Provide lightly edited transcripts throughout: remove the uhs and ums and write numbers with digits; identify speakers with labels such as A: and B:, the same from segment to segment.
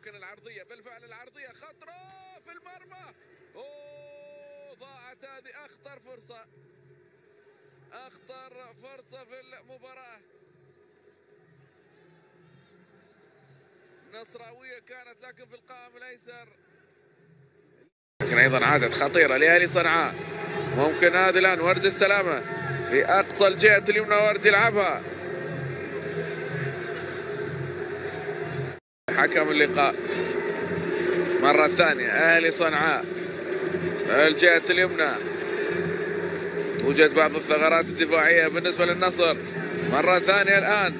A: ممكن العرضية، بالفعل العرضية خطرة في المرمى. أوه ضاعت هذه أخطر فرصة، أخطر فرصة في المباراة. نصراوية كانت لكن في القائم الأيسر، لكن أيضا عادت خطيرة لأهلي صنعاء. ممكن هذه الآن ورد السلامة في أقصى الجهة اليمنى، ورد يلعبها. حكم اللقاء مرة ثانية أهلي صنعاء الجهة اليمنى. توجد بعض الثغرات الدفاعية بالنسبة للنصر. مرة ثانية الآن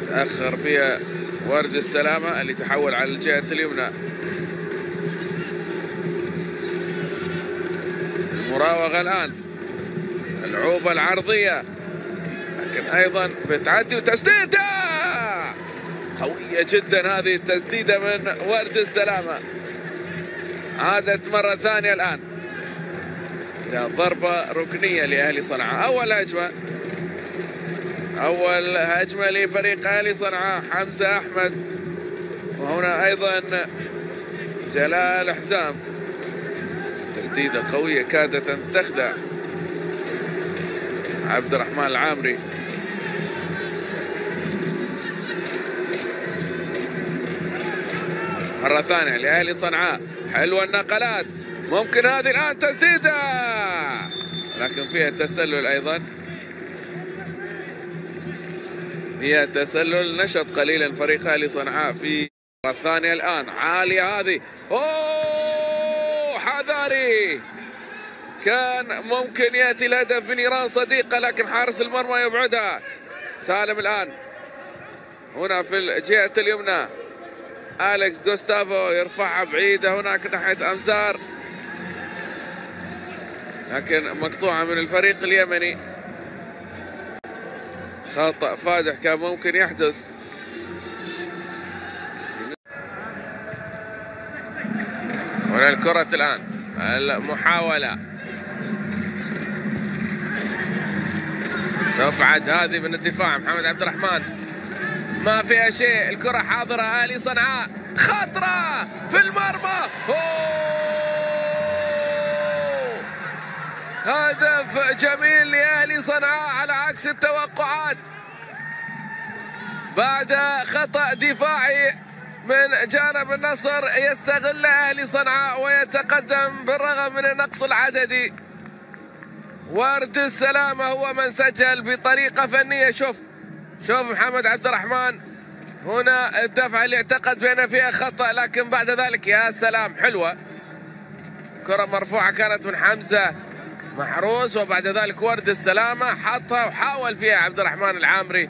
A: تأخر فيها ورد السلامة اللي تحول على الجهة اليمنى. المراوغة الآن، العوبة العرضية، لكن أيضا بتعدي وتسديدة قوية جدا. هذه التسديدة من ورد السلامة عادت مرة ثانية الآن ضربة ركنية لأهلي صنعاء. أول هجمة لفريق أهلي صنعاء حمزة أحمد، وهنا أيضا جلال حسام. تسديدة قوية كادت أن تخدع عبد الرحمن العامري. مرة ثانية لأهلي صنعاء، حلوة النقلات. ممكن هذه الآن تسديدة، لكن فيها تسلل أيضا، هي تسلل. نشط قليلا فريق أهلي صنعاء في مرة ثانية الآن. عالية هذه، أوه حذاري، كان ممكن يأتي الهدف بنيران صديقة، لكن حارس المرمى يبعدها. سالم الآن هنا في الجهة اليمنى، أليكس غوستافو يرفعها بعيدة هناك ناحية أمزار، لكن مقطوعة من الفريق اليمني. خطأ فادح كان ممكن يحدث. هنا الكرة الآن، المحاولة تبعد هذه من الدفاع. محمد عبد الرحمن ما فيها شيء، الكرة حاضرة. أهلي صنعاء خطرة في المرمى. هدف جميل لأهلي صنعاء على عكس التوقعات، بعد خطأ دفاعي من جانب النصر يستغل أهلي صنعاء ويتقدم بالرغم من النقص العددي. ورد السلامة هو من سجل بطريقة فنية. شوف محمد عبد الرحمن هنا الدفعة اللي اعتقد بأن فيها خطأ، لكن بعد ذلك يا سلام حلوة. كرة مرفوعة كانت من حمزة محروس، وبعد ذلك ورد السلامة حطها وحاول فيها عبد الرحمن العامري،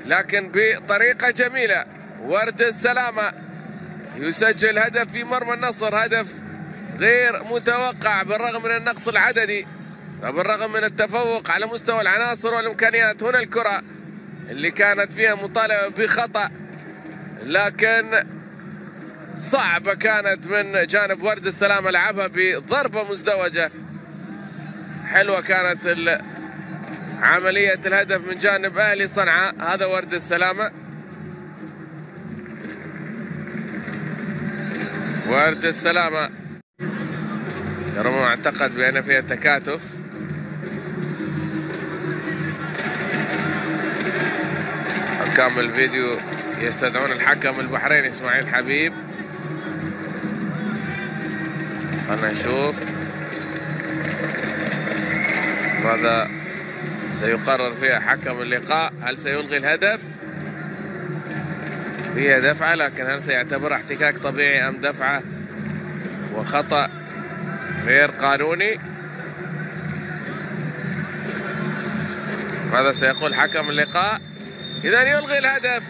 A: لكن بطريقة جميلة. ورد السلامة يسجل هدف في مرمى النصر، هدف غير متوقع بالرغم من النقص العددي وبالرغم من التفوق على مستوى العناصر والإمكانيات. هنا الكرة اللي كانت فيها مطالبة بخطأ، لكن صعبة كانت من جانب ورد السلامة، لعبها بضربة مزدوجة. حلوة كانت عملية الهدف من جانب أهلي صنعاء. هذا ورد السلامة، ورد السلامة رغم اعتقد بأن فيها تكاتف. حكام الفيديو يستدعون الحكم البحريني إسماعيل حبيب. خلنا نشوف ماذا سيقرر فيها حكم اللقاء. هل سيلغي الهدف؟ فيها دفعة، لكن هل سيعتبرها احتكاك طبيعي أم دفعة وخطأ غير قانوني؟ ماذا سيقول حكم اللقاء؟ إذا يلغي الهدف.